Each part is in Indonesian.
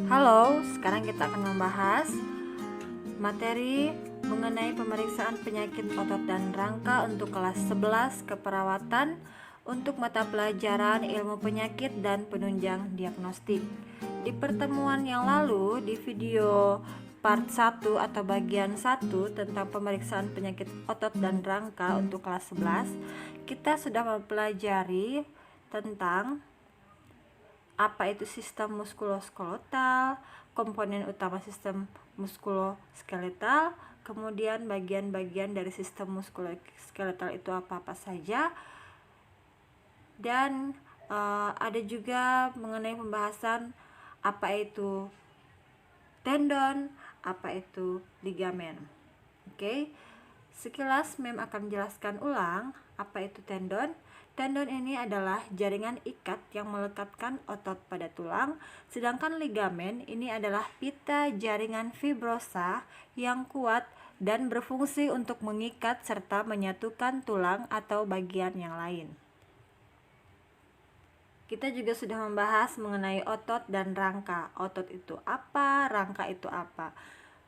Halo, sekarang kita akan membahas materi mengenai pemeriksaan penyakit otot dan rangka untuk kelas 11 keperawatan untuk mata pelajaran ilmu penyakit dan penunjang diagnostik. Di pertemuan yang lalu, di video part 1 atau bagian 1 tentang pemeriksaan penyakit otot dan rangka untuk kelas 11, kita sudah mempelajari tentang apa itu sistem muskuloskeletal, komponen utama sistem muskuloskeletal, kemudian bagian-bagian dari sistem muskuloskeletal itu apa-apa saja, dan ada juga mengenai pembahasan apa itu tendon, apa itu ligamen. Oke, sekilas Mem akan menjelaskan ulang apa itu tendon. Tendon ini adalah jaringan ikat yang melekatkan otot pada tulang, sedangkan ligamen ini adalah pita jaringan fibrosa yang kuat dan berfungsi untuk mengikat serta menyatukan tulang atau bagian yang lain. Kita juga sudah membahas mengenai otot dan rangka. Otot itu apa, rangka itu apa.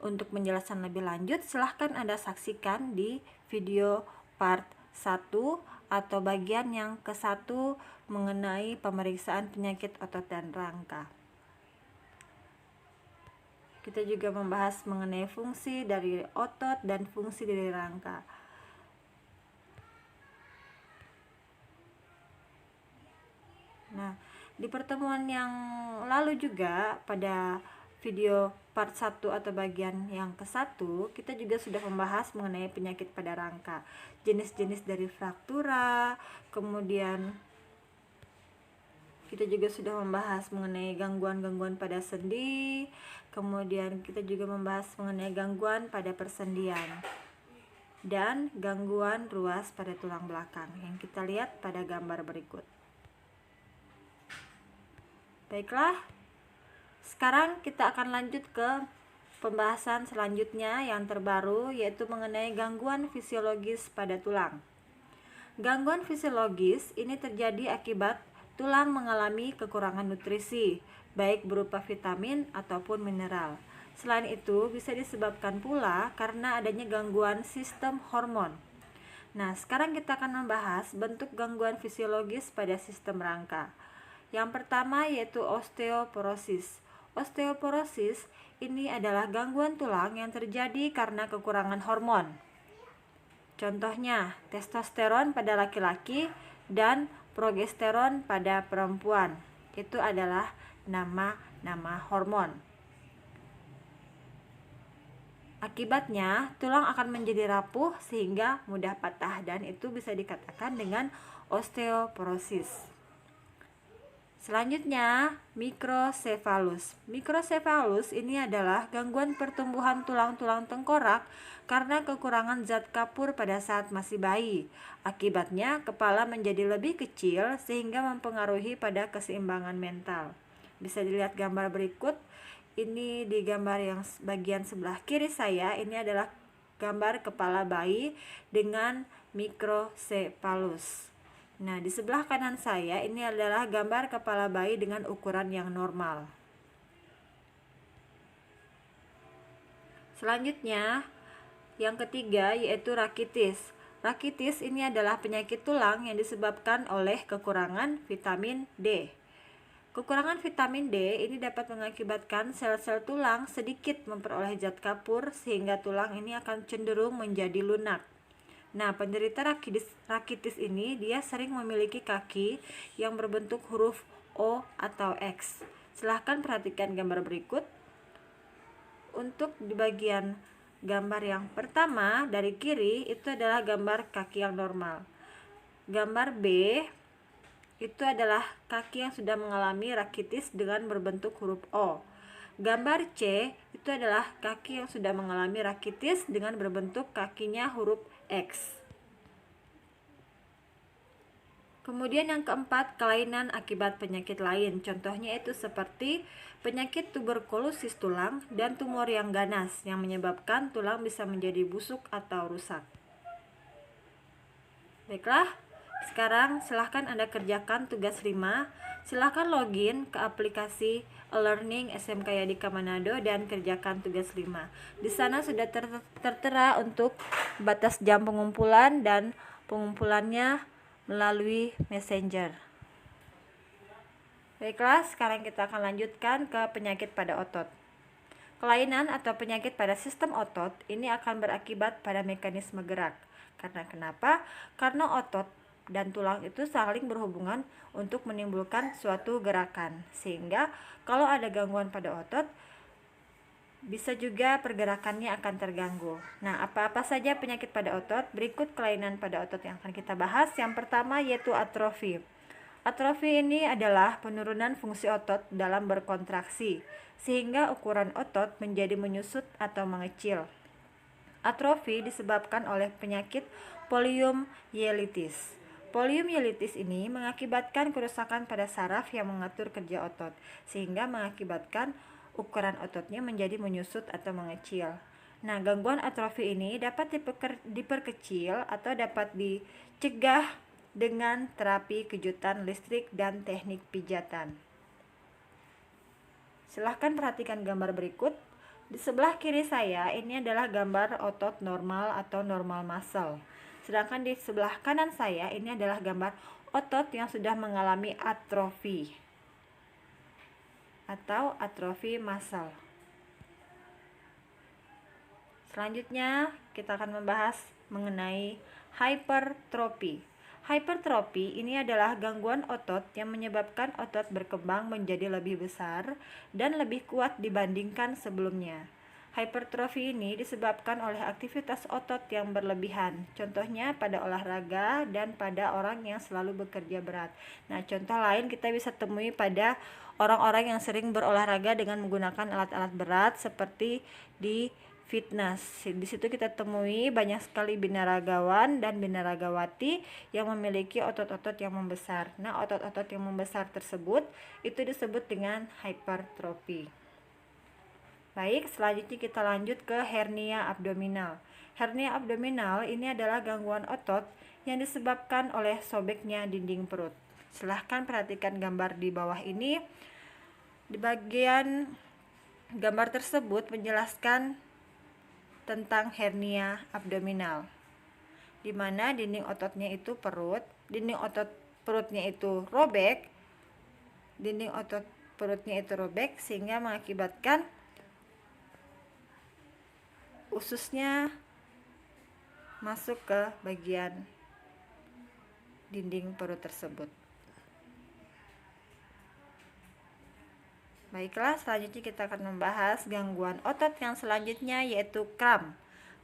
Untuk penjelasan lebih lanjut, silahkan Anda saksikan di video part 1 atau bagian yang ke-1 mengenai pemeriksaan penyakit otot dan rangka. Kita juga membahas mengenai fungsi dari otot dan fungsi dari rangka. Nah, di pertemuan yang lalu juga pada video part 1 atau bagian yang ke-1, kita juga sudah membahas mengenai penyakit pada rangka, jenis-jenis dari fraktura, kemudian kita juga sudah membahas mengenai gangguan-gangguan pada sendi, kemudian kita juga membahas mengenai gangguan pada persendian dan gangguan ruas pada tulang belakang yang kita lihat pada gambar berikut. Baiklah, sekarang kita akan lanjut ke pembahasan selanjutnya yang terbaru, yaitu mengenai gangguan fisiologis pada tulang. Gangguan fisiologis ini terjadi akibat tulang mengalami kekurangan nutrisi, baik berupa vitamin ataupun mineral. Selain itu, bisa disebabkan pula karena adanya gangguan sistem hormon. Nah, sekarang kita akan membahas bentuk gangguan fisiologis pada sistem rangka. Yang pertama yaitu osteoporosis. Osteoporosis ini adalah gangguan tulang yang terjadi karena kekurangan hormon. Contohnya, testosteron pada laki-laki dan progesteron pada perempuan. Itu adalah nama-nama hormon. Akibatnya, tulang akan menjadi rapuh sehingga mudah patah dan itu bisa dikatakan dengan osteoporosis. Selanjutnya, mikrosefalus. Mikrosefalus ini adalah gangguan pertumbuhan tulang-tulang tengkorak karena kekurangan zat kapur pada saat masih bayi. Akibatnya, kepala menjadi lebih kecil sehingga mempengaruhi pada keseimbangan mental. Bisa dilihat gambar berikut. Ini di gambar yang bagian sebelah kiri saya, ini adalah gambar kepala bayi dengan mikrosefalus. Nah, di sebelah kanan saya ini adalah gambar kepala bayi dengan ukuran yang normal. Selanjutnya, yang ketiga yaitu rakitis. Rakitis ini adalah penyakit tulang yang disebabkan oleh kekurangan vitamin D. Kekurangan vitamin D ini dapat mengakibatkan sel-sel tulang sedikit memperoleh zat kapur sehingga tulang ini akan cenderung menjadi lunak. Nah, penderita rakitis ini dia sering memiliki kaki yang berbentuk huruf O atau X. Silahkan perhatikan gambar berikut. Untuk di bagian gambar yang pertama dari kiri itu adalah gambar kaki yang normal. Gambar B itu adalah kaki yang sudah mengalami rakitis dengan berbentuk huruf O. Gambar C itu adalah kaki yang sudah mengalami rakitis dengan berbentuk kakinya huruf X. Kemudian yang keempat, kelainan akibat penyakit lain. Contohnya itu seperti penyakit tuberkulosis tulang dan tumor yang ganas yang menyebabkan tulang bisa menjadi busuk atau rusak. Baiklah, sekarang silahkan Anda kerjakan tugas 5. Silahkan login ke aplikasi e-learning SMK Yadika Manado dan kerjakan tugas 5. Di sana sudah tertera untuk batas jam pengumpulan dan pengumpulannya melalui Messenger. Baiklah, sekarang kita akan lanjutkan ke penyakit pada otot. Kelainan atau penyakit pada sistem otot ini akan berakibat pada mekanisme gerak. Karena kenapa? Karena otot dan tulang itu saling berhubungan untuk menimbulkan suatu gerakan. Sehingga kalau ada gangguan pada otot, bisa juga pergerakannya akan terganggu. Nah, apa-apa saja penyakit pada otot? Berikut kelainan pada otot yang akan kita bahas. Yang pertama yaitu atrofi. Atrofi ini adalah penurunan fungsi otot dalam berkontraksi, sehingga ukuran otot menjadi menyusut atau mengecil. Atrofi disebabkan oleh penyakit poliomyelitis. Poliomyelitis ini mengakibatkan kerusakan pada saraf yang mengatur kerja otot, sehingga mengakibatkan ukuran ototnya menjadi menyusut atau mengecil. Nah, gangguan atrofi ini dapat diperkecil atau dapat dicegah dengan terapi kejutan listrik dan teknik pijatan. Silahkan perhatikan gambar berikut. Di sebelah kiri saya ini adalah gambar otot normal atau normal muscle. Sedangkan di sebelah kanan saya ini adalah gambar otot yang sudah mengalami atrofi atau atrofi muscle. Selanjutnya kita akan membahas mengenai hypertrofi. Hypertrofi ini adalah gangguan otot yang menyebabkan otot berkembang menjadi lebih besar dan lebih kuat dibandingkan sebelumnya. Hypertrofi ini disebabkan oleh aktivitas otot yang berlebihan, contohnya pada olahraga dan pada orang yang selalu bekerja berat. Nah, contoh lain kita bisa temui pada orang-orang yang sering berolahraga dengan menggunakan alat-alat berat seperti di fitness. Di situ kita temui banyak sekali binaragawan dan binaragawati yang memiliki otot-otot yang membesar. Nah, otot-otot yang membesar tersebut itu disebut dengan hypertrofi. Baik, selanjutnya kita lanjut ke hernia abdominal. Hernia abdominal ini adalah gangguan otot yang disebabkan oleh sobeknya dinding perut. Silahkan perhatikan gambar di bawah ini. Di bagian gambar tersebut menjelaskan tentang hernia abdominal, di mana dinding ototnya itu perut, dinding otot perutnya itu robek, sehingga mengakibatkan ususnya masuk ke bagian dinding perut tersebut. Baiklah, selanjutnya kita akan membahas gangguan otot yang selanjutnya yaitu kram.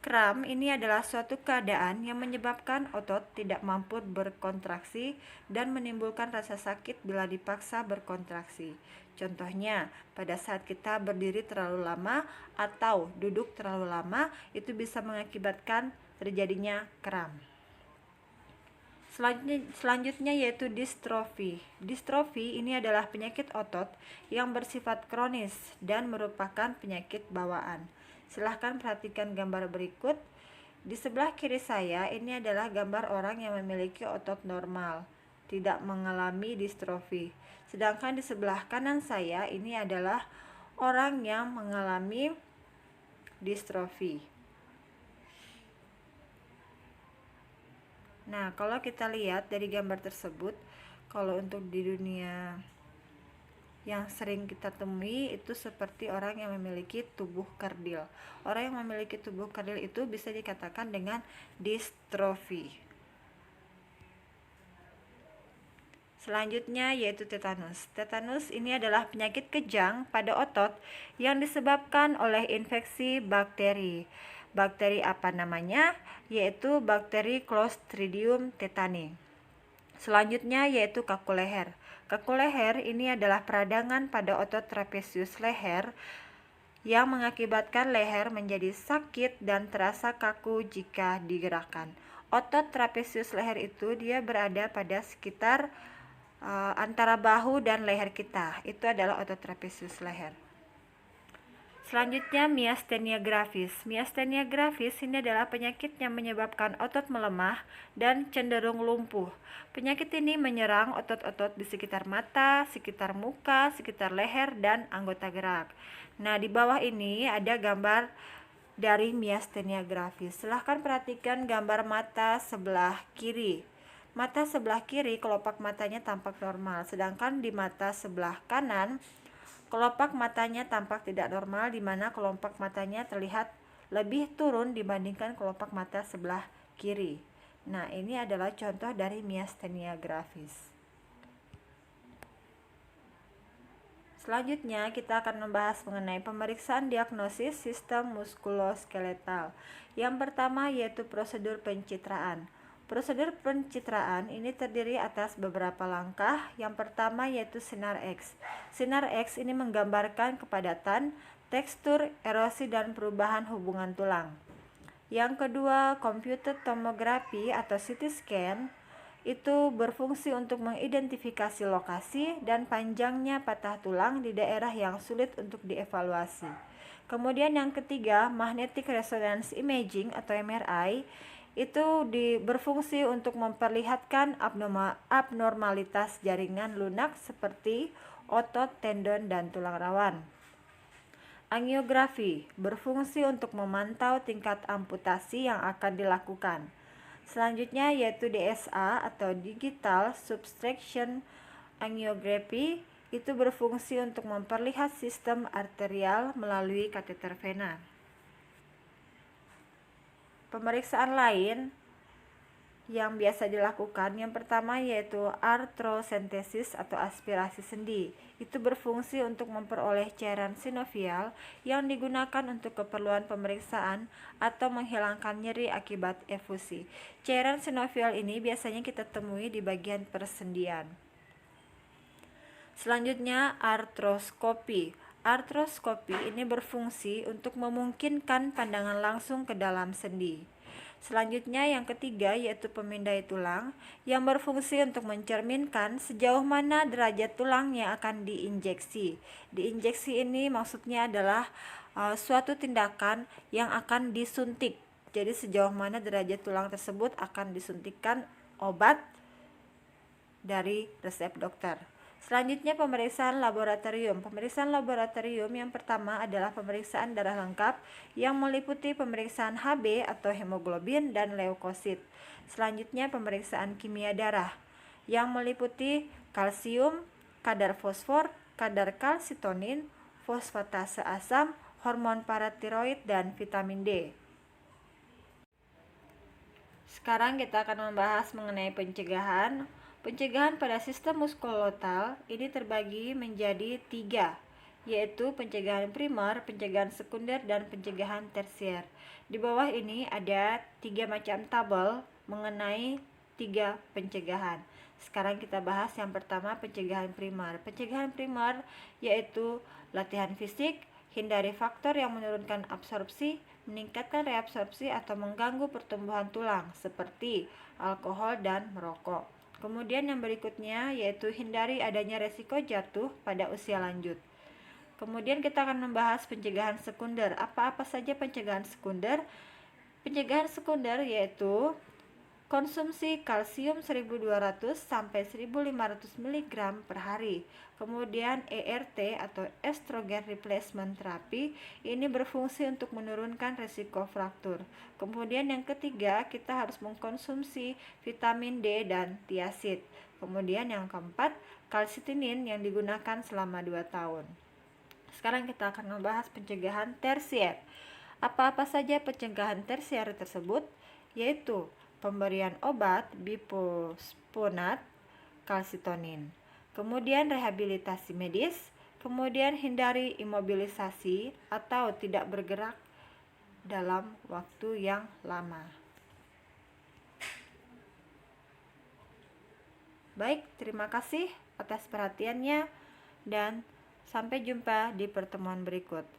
Kram ini adalah suatu keadaan yang menyebabkan otot tidak mampu berkontraksi dan menimbulkan rasa sakit bila dipaksa berkontraksi. Contohnya, pada saat kita berdiri terlalu lama atau duduk terlalu lama, itu bisa mengakibatkan terjadinya kram. Selanjutnya yaitu distrofi. Distrofi ini adalah penyakit otot yang bersifat kronis dan merupakan penyakit bawaan. Silahkan perhatikan gambar berikut. Di sebelah kiri saya ini adalah gambar orang yang memiliki otot normal, tidak mengalami distrofi. Sedangkan di sebelah kanan saya ini adalah orang yang mengalami distrofi. Nah, kalau kita lihat dari gambar tersebut, kalau untuk di dunia yang sering kita temui itu seperti orang yang memiliki tubuh kerdil. Orang yang memiliki tubuh kerdil itu bisa dikatakan dengan distrofi. Selanjutnya yaitu tetanus. Tetanus ini adalah penyakit kejang pada otot yang disebabkan oleh infeksi bakteri. Bakteri apa namanya? Yaitu bakteri Clostridium tetani. Selanjutnya yaitu kaku leher. Kaku leher ini adalah peradangan pada otot trapesius leher yang mengakibatkan leher menjadi sakit dan terasa kaku jika digerakkan. Otot trapesius leher itu dia berada pada sekitar antara bahu dan leher kita. Itu adalah otot trapesius leher. Selanjutnya miastenia gravis. Miastenia gravis ini adalah penyakit yang menyebabkan otot melemah dan cenderung lumpuh. Penyakit ini menyerang otot-otot di sekitar mata, sekitar muka, sekitar leher, dan anggota gerak. Nah, di bawah ini ada gambar dari miastenia gravis. Silahkan perhatikan gambar mata sebelah kiri. Mata sebelah kiri kelopak matanya tampak normal, sedangkan di mata sebelah kanan kelopak matanya tampak tidak normal, di mana kelopak matanya terlihat lebih turun dibandingkan kelopak mata sebelah kiri. Nah, ini adalah contoh dari miastenia gravis. Selanjutnya, kita akan membahas mengenai pemeriksaan diagnosis sistem muskuloskeletal. Yang pertama yaitu prosedur pencitraan. Prosedur pencitraan ini terdiri atas beberapa langkah. Yang pertama yaitu sinar X. Sinar X ini menggambarkan kepadatan, tekstur, erosi, dan perubahan hubungan tulang. Yang kedua, computed tomography atau CT scan itu berfungsi untuk mengidentifikasi lokasi dan panjangnya patah tulang di daerah yang sulit untuk dievaluasi. Kemudian yang ketiga, magnetic resonance imaging atau MRI itu berfungsi untuk memperlihatkan abnormalitas jaringan lunak seperti otot, tendon, dan tulang rawan. Angiografi berfungsi untuk memantau tingkat amputasi yang akan dilakukan. Selanjutnya yaitu DSA atau Digital Subtraction Angiography itu berfungsi untuk memperlihat sistem arterial melalui kateter vena. Pemeriksaan lain yang biasa dilakukan yang pertama yaitu artrosentesis atau aspirasi sendi. Itu berfungsi untuk memperoleh cairan sinovial yang digunakan untuk keperluan pemeriksaan atau menghilangkan nyeri akibat efusi. Cairan sinovial ini biasanya kita temui di bagian persendian. Selanjutnya artroskopi. Artroskopi ini berfungsi untuk memungkinkan pandangan langsung ke dalam sendi. Selanjutnya yang ketiga yaitu pemindai tulang yang berfungsi untuk mencerminkan sejauh mana derajat tulang yang akan diinjeksi. Diinjeksi ini maksudnya adalah suatu tindakan yang akan disuntik. Jadi sejauh mana derajat tulang tersebut akan disuntikkan obat dari resep dokter. Selanjutnya pemeriksaan laboratorium. Pemeriksaan laboratorium yang pertama adalah pemeriksaan darah lengkap yang meliputi pemeriksaan Hb atau hemoglobin dan leukosit. Selanjutnya pemeriksaan kimia darah yang meliputi kalsium, kadar fosfor, kadar kalsitonin, fosfatase asam, hormon paratiroid, dan vitamin D. Sekarang kita akan membahas mengenai pencegahan. Pencegahan pada sistem muskuloskeletal ini terbagi menjadi 3, yaitu pencegahan primer, pencegahan sekunder, dan pencegahan tersier. Di bawah ini ada 3 macam tabel mengenai 3 pencegahan. Sekarang kita bahas yang pertama pencegahan primer. Pencegahan primer yaitu latihan fisik, hindari faktor yang menurunkan absorpsi, meningkatkan reabsorpsi atau mengganggu pertumbuhan tulang seperti alkohol dan merokok. Kemudian yang berikutnya yaitu hindari adanya resiko jatuh pada usia lanjut. Kemudian kita akan membahas pencegahan sekunder. Apa-apa saja pencegahan sekunder? Pencegahan sekunder yaitu konsumsi kalsium 1200 sampai 1500 mg per hari. Kemudian ERT atau estrogen replacement therapy ini berfungsi untuk menurunkan risiko fraktur. Kemudian yang ketiga, kita harus mengkonsumsi vitamin D dan tiasid. Kemudian yang keempat, kalsitinin yang digunakan selama 2 tahun. Sekarang kita akan membahas pencegahan tersier. Apa-apa saja pencegahan tersier tersebut? Yaitu pemberian obat bisfosfonat kalsitonin, kemudian rehabilitasi medis, kemudian hindari imobilisasi atau tidak bergerak dalam waktu yang lama. Baik, terima kasih atas perhatiannya dan sampai jumpa di pertemuan berikut.